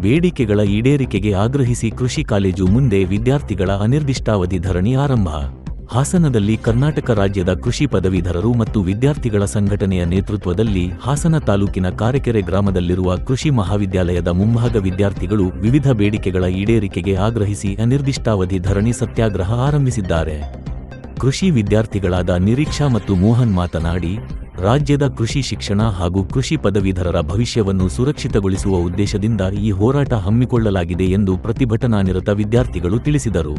ಬೇಡಿಕೆಗಳ ಈಡೇರಿಕೆಗೆ ಆಗ್ರಹಿಸಿ ಕೃಷಿ ಕಾಲೇಜು ಮುಂದೆ ವಿದ್ಯಾರ್ಥಿಗಳ ಅನಿರ್ದಿಷ್ಟಾವಧಿ ಧರಣಿ ಆರಂಭ. ಹಾಸನದಲ್ಲಿ ಕರ್ನಾಟಕ ರಾಜ್ಯದ ಕೃಷಿ ಪದವೀಧರರು ಮತ್ತು ವಿದ್ಯಾರ್ಥಿಗಳ ಸಂಘಟನೆಯ ನೇತೃತ್ವದಲ್ಲಿ ಹಾಸನ ತಾಲೂಕಿನ ಕಾರೆಕೆರೆ ಗ್ರಾಮದಲ್ಲಿರುವ ಕೃಷಿ ಮಹಾವಿದ್ಯಾಲಯದ ಮುಂಭಾಗ ವಿದ್ಯಾರ್ಥಿಗಳು ವಿವಿಧ ಬೇಡಿಕೆಗಳ ಈಡೇರಿಕೆಗೆ ಆಗ್ರಹಿಸಿ ಅನಿರ್ದಿಷ್ಟಾವಧಿ ಧರಣಿ ಸತ್ಯಾಗ್ರಹ ಆರಂಭಿಸಿದ್ದಾರೆ. ಕೃಷಿ ವಿದ್ಯಾರ್ಥಿಗಳಾದ ನಿರೀಕ್ಷಾ ಮತ್ತು ಮೋಹನ್ ಮಾತನಾಡಿ, ರಾಜ್ಯದ ಕೃಷಿ ಶಿಕ್ಷಣ ಹಾಗೂ ಕೃಷಿ ಪದವೀಧರರ ಭವಿಷ್ಯವನ್ನು ಸುರಕ್ಷಿತಗೊಳಿಸುವ ಉದ್ದೇಶದಿಂದ ಈ ಹೋರಾಟ ಹಮ್ಮಿಕೊಳ್ಳಲಾಗಿದೆ ಎಂದು ಪ್ರತಿಭಟನಾನಿರತ ವಿದ್ಯಾರ್ಥಿಗಳು ತಿಳಿಸಿದರು.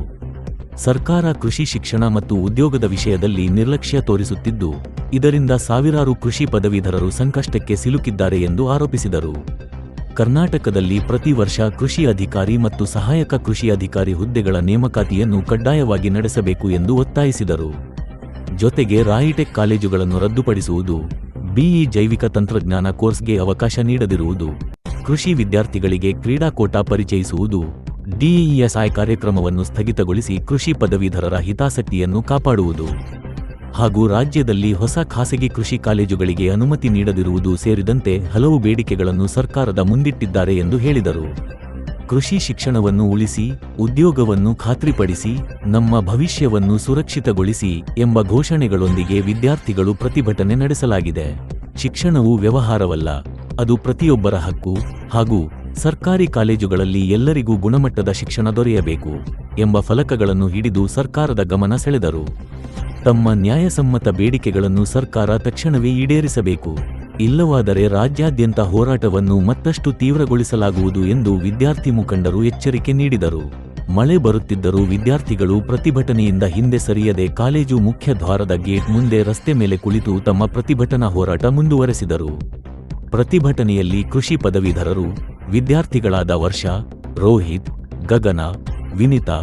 ಸರ್ಕಾರ ಕೃಷಿ ಶಿಕ್ಷಣ ಮತ್ತು ಉದ್ಯೋಗದ ವಿಷಯದಲ್ಲಿ ನಿರ್ಲಕ್ಷ್ಯ ತೋರಿಸುತ್ತಿದ್ದು, ಇದರಿಂದ ಸಾವಿರಾರು ಕೃಷಿ ಪದವೀಧರರು ಸಂಕಷ್ಟಕ್ಕೆ ಸಿಲುಕಿದ್ದಾರೆ ಎಂದು ಆರೋಪಿಸಿದರು. ಕರ್ನಾಟಕದಲ್ಲಿ ಪ್ರತಿ ವರ್ಷ ಕೃಷಿ ಅಧಿಕಾರಿ ಮತ್ತು ಸಹಾಯಕ ಕೃಷಿ ಅಧಿಕಾರಿ ಹುದ್ದೆಗಳ ನೇಮಕಾತಿಯನ್ನು ಕಡ್ಡಾಯವಾಗಿ ನಡೆಸಬೇಕು ಎಂದು ಒತ್ತಾಯಿಸಿದರು. ಜೊತೆಗೆ ರಾಯಿಟೆಕ್ ಕಾಲೇಜುಗಳನ್ನು ರದ್ದುಪಡಿಸುವುದು, ಬಿಇ ಜೈವಿಕ ತಂತ್ರಜ್ಞಾನ ಕೋರ್ಸ್ಗೆ ಅವಕಾಶ ನೀಡದಿರುವುದು, ಕೃಷಿ ವಿದ್ಯಾರ್ಥಿಗಳಿಗೆ ಕ್ರೀಡಾ ಕೋಟಾ ಪರಿಚಯಿಸುವುದು, ಡಿಇಎಸ್ಐ ಕಾರ್ಯಕ್ರಮವನ್ನು ಸ್ಥಗಿತಗೊಳಿಸಿ ಕೃಷಿ ಪದವೀಧರರ ಹಿತಾಸಕ್ತಿಯನ್ನು ಕಾಪಾಡುವುದು ಹಾಗೂ ರಾಜ್ಯದಲ್ಲಿ ಹೊಸ ಖಾಸಗಿ ಕೃಷಿ ಕಾಲೇಜುಗಳಿಗೆ ಅನುಮತಿ ನೀಡದಿರುವುದು ಸೇರಿದಂತೆ ಹಲವು ಬೇಡಿಕೆಗಳನ್ನು ಸರ್ಕಾರದ ಮುಂದಿಟ್ಟಿದ್ದಾರೆ ಎಂದು ಹೇಳಿದರು. ಕೃಷಿ ಶಿಕ್ಷಣವನ್ನು ಉಳಿಸಿ, ಉದ್ಯೋಗವನ್ನು ಖಾತ್ರಿಪಡಿಸಿ, ನಮ್ಮ ಭವಿಷ್ಯವನ್ನು ಸುರಕ್ಷಿತಗೊಳಿಸಿ ಎಂಬ ಘೋಷಣೆಗಳೊಂದಿಗೆ ವಿದ್ಯಾರ್ಥಿಗಳು ಪ್ರತಿಭಟನೆ ನಡೆಸಲಾಗಿದೆ. ಶಿಕ್ಷಣವು ವ್ಯವಹಾರವಲ್ಲ, ಅದು ಪ್ರತಿಯೊಬ್ಬರ ಹಕ್ಕು ಹಾಗೂ ಸರ್ಕಾರಿ ಕಾಲೇಜುಗಳಲ್ಲಿ ಎಲ್ಲರಿಗೂ ಗುಣಮಟ್ಟದ ಶಿಕ್ಷಣ ದೊರೆಯಬೇಕು ಎಂಬ ಫಲಕಗಳನ್ನು ಹಿಡಿದು ಸರ್ಕಾರದ ಗಮನ ಸೆಳೆದರು. ತಮ್ಮ ನ್ಯಾಯಸಮ್ಮತ ಬೇಡಿಕೆಗಳನ್ನು ಸರ್ಕಾರ ತಕ್ಷಣವೇ ಈಡೇರಿಸಬೇಕು, ಇಲ್ಲವಾದರೆ ರಾಜ್ಯಾದ್ಯಂತ ಹೋರಾಟವನ್ನು ಮತ್ತಷ್ಟು ತೀವ್ರಗೊಳಿಸಲಾಗುವುದು ಎಂದು ವಿದ್ಯಾರ್ಥಿ ಮುಖಂಡರು ಎಚ್ಚರಿಕೆ ನೀಡಿದರು. ಮಳೆ ಬರುತ್ತಿದ್ದರೂ ವಿದ್ಯಾರ್ಥಿಗಳು ಪ್ರತಿಭಟನೆಯಿಂದ ಹಿಂದೆ ಸರಿಯದೆ ಕಾಲೇಜು ಮುಖ್ಯ ದ್ವಾರದ ಗೇಟ್ ಮುಂದೆ ರಸ್ತೆ ಮೇಲೆ ಕುಳಿತು ತಮ್ಮ ಪ್ರತಿಭಟನಾ ಹೋರಾಟ ಮುಂದುವರೆಸಿದರು. ಪ್ರತಿಭಟನೆಯಲ್ಲಿ ಕೃಷಿ ಪದವೀಧರರು, ವಿದ್ಯಾರ್ಥಿಗಳಾದ ವರ್ಷ, ರೋಹಿತ್, ಗಗನ, ವಿನಿತಾ,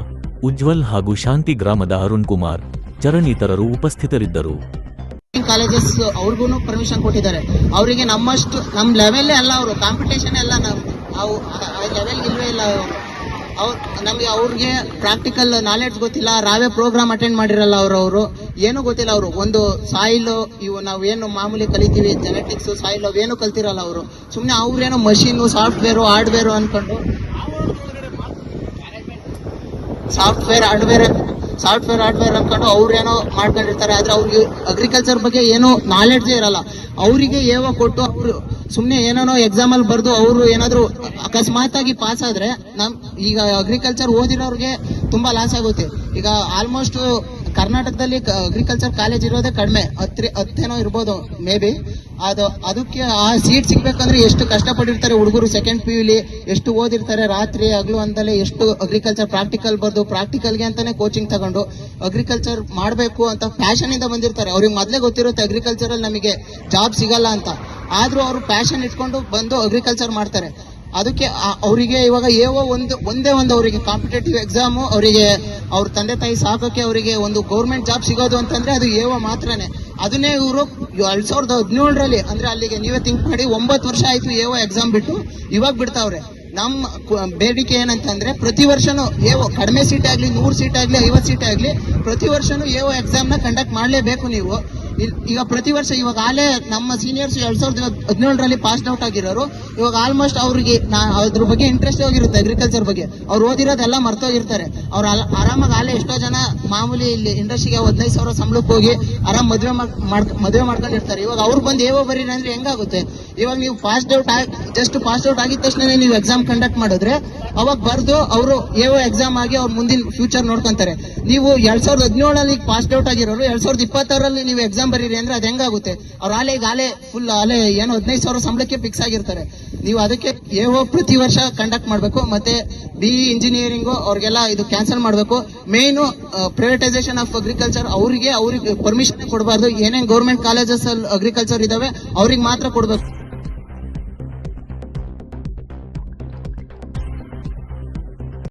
ಉಜ್ವಲ್ ಹಾಗೂ ಶಾಂತಿ ಗ್ರಾಮದ ಅರುಣ್ ಕುಮಾರ್, ಚರಣ್ ಇತರರು ಉಪಸ್ಥಿತರಿದ್ದರು. ಕಾಲೇಜಸ್ ಅವ್ರಿಗೂ ಪರ್ಮಿಷನ್ ಕೊಟ್ಟಿದ್ದಾರೆ. ಅವರಿಗೆ ನಮ್ಮಷ್ಟು ನಮ್ಮ ಲೆವೆಲ್ ಅಲ್ಲ, ಅವರು ಕಾಂಪಿಟೇಷನ್ ಎಲ್ಲ ಲೆವೆಲ್ ಇಲ್ವೇ ಇಲ್ಲ. ನಮಗೆ ಅವ್ರಿಗೆ ಪ್ರಾಕ್ಟಿಕಲ್ ನಾಲೆಡ್ಜ್ ಗೊತ್ತಿಲ್ಲ, ರಾವೇ ಪ್ರೋಗ್ರಾಮ್ ಅಟೆಂಡ್ ಮಾಡಿರಲ್ಲ ಅವರು ಏನೂ ಗೊತ್ತಿಲ್ಲ. ಅವರು ಒಂದು ಸಾಯಿಲ್ ಇವು ನಾವೇನು ಮಾಮೂಲಿ ಕಲಿತೀವಿ, ಜೆನೆಟಿಕ್ಸ್, ಸಾಯಿಲ್ ಅವೇನು ಕಲ್ತಿರಲ್ಲ. ಅವರು ಸುಮ್ಮನೆ ಅವ್ರೇನೋ ಮಷೀನು, ಸಾಫ್ಟ್ವೇರು, ಹಾರ್ಡ್ವೇರು ಅನ್ಕೊಂಡು ಸಾಫ್ಟ್ವೇರ್ ಹಾರ್ಡ್ವೇರ್ ಅನ್ಕೊಂಡು ಅವ್ರೇನೋ ಮಾಡ್ಕೊಂಡಿರ್ತಾರೆ. ಆದ್ರೆ ಅವ್ರಿಗೆ ಅಗ್ರಿಕಲ್ಚರ್ ಬಗ್ಗೆ ಏನು ನಾಲೆಡ್ಜೇ ಇರಲ್ಲ. ಅವರಿಗೆ ಏವ ಕೊಟ್ಟು ಅವರು ಸುಮ್ಮನೆ ಏನೇನೋ ಎಕ್ಸಾಮಲ್ಲಿ ಬರೆದು ಅವರು ಏನಾದ್ರು ಅಕಸ್ಮಾತ್ ಆಗಿ ಪಾಸ್ ಆದ್ರೆ ಈಗ ಅಗ್ರಿಕಲ್ಚರ್ ಓದಿರೋರಿಗೆ ತುಂಬಾ ಲಾಸ್ ಆಗುತ್ತೆ. ಈಗ ಆಲ್ಮೋಸ್ಟ್ ಕರ್ನಾಟಕದಲ್ಲಿ ಅಗ್ರಿಕಲ್ಚರ್ ಕಾಲೇಜ್ ಇರೋದೇ ಕಡಿಮೆ, ಹತ್ತೇನೋ ಇರ್ಬೋದು ಮೇ ಬಿ. ಅದಕ್ಕೆ ಆ ಸೀಟ್ ಸಿಗ್ಬೇಕಂದ್ರೆ ಎಷ್ಟು ಕಷ್ಟಪಟ್ಟಿರ್ತಾರೆ ಹುಡುಗರು. ಸೆಕೆಂಡ್ PU ಎಷ್ಟು ಓದಿರ್ತಾರೆ, ರಾತ್ರಿ ಹಗಲು ಅಂತಲೇ ಎಷ್ಟು ಅಗ್ರಿಕಲ್ಚರ್ ಪ್ರಾಕ್ಟಿಕಲ್ ಬರ್ದು ಪ್ರಾಕ್ಟಿಕಲ್ಗೆ ಅಂತಾನೆ ಕೋಚಿಂಗ್ ತಗೊಂಡು ಅಗ್ರಿಕಲ್ಚರ್ ಮಾಡಬೇಕು ಅಂತ ಪ್ಯಾಷನ್ ಇಂದ ಬಂದಿರ್ತಾರೆ. ಅವ್ರಿಗೆ ಮೊದಲೇ ಗೊತ್ತಿರುತ್ತೆ ಅಗ್ರಿಕಲ್ಚರ್ ಅಲ್ಲಿ ನಮಗೆ ಜಾಬ್ ಸಿಗಲ್ಲ ಅಂತ. ಆದ್ರೂ ಅವರು ಪ್ಯಾಷನ್ ಇಟ್ಕೊಂಡು ಬಂದು ಅಗ್ರಿಕಲ್ಚರ್ ಮಾಡ್ತಾರೆ. ಅದಕ್ಕೆ ಅವರಿಗೆ ಇವಾಗ ಒಂದೇ ಒಂದು ಅವರಿಗೆ ಕಾಂಪಿಟೇಟಿವ್ ಎಕ್ಸಾಮು, ಅವರಿಗೆ ಅವ್ರ ತಂದೆ ತಾಯಿ ಸಾಕೋಕೆ ಅವರಿಗೆ ಒಂದು ಗೌರ್ಮೆಂಟ್ ಜಾಬ್ ಸಿಗೋದು ಅಂತಂದ್ರೆ ಅದು ಮಾತ್ರನೇ. ಅದನ್ನೇ ಇವರು 2017ರಲ್ಲಿ ಅಂದ್ರೆ ಅಲ್ಲಿಗೆ ನೀವೇ ಥಿಂಕ್ ಮಾಡಿ, 9 ವರ್ಷ ಆಯ್ತು ಎಕ್ಸಾಮ್ ಬಿಟ್ಟು, ಇವಾಗ ಬಿಡ್ತಾವ್ರೆ. ನಮ್ಮ ಬೇಡಿಕೆ ಏನಂತಂದ್ರೆ ಪ್ರತಿ ವರ್ಷನೂ ಕಡಿಮೆ ಸೀಟ್ ಆಗ್ಲಿ, 100 ಸೀಟ್ ಆಗ್ಲಿ, 50 ಸೀಟ್ ಆಗ್ಲಿ, ಪ್ರತಿ ವರ್ಷನೂ ಎಕ್ಸಾಮ್ ನ ಕಂಡಕ್ಟ್ ಮಾಡ್ಲೇಬೇಕು ನೀವು. ಈಗ ಪ್ರತಿ ವರ್ಷ ಇವಾಗ ಆಲೇ ನಮ್ಮ ಸೀನಿಯರ್ಸ್ 2017ರಲ್ಲಿ ಪಾಸ್ ಔಟ್ ಆಗಿರೋರು ಇವಾಗ ಆಲ್ಮೋಸ್ಟ್ ಅವ್ರಿಗೆ ಅದ್ರ ಬಗ್ಗೆ ಇಂಟ್ರೆಸ್ಟ್ ಹೋಗಿರುತ್ತೆ. ಅಗ್ರಿಕಲ್ಚರ್ ಬಗ್ಗೆ ಅವ್ರು ಓದಿರೋದೆಲ್ಲ ಮರ್ತೋಗಿರ್ತಾರೆ. ಅವ್ರು ಆರಾಮಾಗಿ ಆಲೇ ಎಷ್ಟೋ ಜನ ಮಾಮೂಲಿ ಇಲ್ಲಿ ಇಂಡಸ್ಟ್ರಿಗೆ 15,000 ಸಂಬಳಕ್ಕೆ ಹೋಗಿ ಆರಾಮ್ ಮದುವೆ ಮಾಡ್ಕೊಂಡಿರ್ತಾರೆ. ಇವಾಗ ಅವ್ರು ಬಂದು ಬರೀರಿ ಅಂದ್ರೆ ಹೆಂಗಾಗುತ್ತೆ? ಇವಾಗ ನೀವು ಜಸ್ಟ್ ಪಾಸ್ ಔಟ್ ಆಗಿದ ತಕ್ಷಣ ನೀವು ಎಕ್ಸಾಮ್ ಕಂಡಕ್ಟ್ ಮಾಡಿದ್ರೆ ಅವಾಗ ಬರ್ದು ಅವರು ಎಕ್ಸಾಮ್ ಆಗಿ ಅವ್ರ ಮುಂದಿನ ಫ್ಯೂಚರ್ ನೋಡ್ಕೊಂತಾರೆ. ನೀವು 2017ರಲ್ಲಿ ಪಾಸ್ ಔಟ್ ಆಗಿರೋರು 2026ರಲ್ಲಿ ನೀವು ಎಕ್ಸಾಮ್ ಬರೀರಿ ಅಂದ್ರೆ ಅದು ಹೆಂಗಾಗುತ್ತೆ? ಅವ್ರು ಆಲೆ ಫುಲ್ ಏನೋ 15,000 ಸಂಬಳಕ್ಕೆ ಫಿಕ್ಸ್ ಆಗಿರ್ತಾರೆ. ನೀವು ಅದಕ್ಕೆ ಪ್ರತಿ ವರ್ಷ ಕಂಡಕ್ಟ್ ಮಾಡಬೇಕು. ಮತ್ತೆ BE ಇಂಜಿನಿಯರಿಂಗ್ ಅವ್ರಿಗೆಲ್ಲ ಇದು ಕ್ಯಾನ್ಸಲ್ ಮಾಡಬೇಕು. ಮೇನ್ ಪ್ರೈವೇಟೈಸೇಷನ್ ಆಫ್ ಅಗ್ರಿಕಲ್ಚರ್ ಅವ್ರಿಗೆ ಪರ್ಮಿಷನ್ ಕೊಡಬಾರ್ದು. ಏನೇನ್ ಗೌರ್ಮೆಂಟ್ ಕಾಲೇಜಸ್ ಅಲ್ಲಿ ಅಗ್ರಿಕಲ್ಚರ್ ಇದಾವೆ ಅವ್ರಿಗೆ ಮಾತ್ರ ಕೊಡ್ಬೇಕು.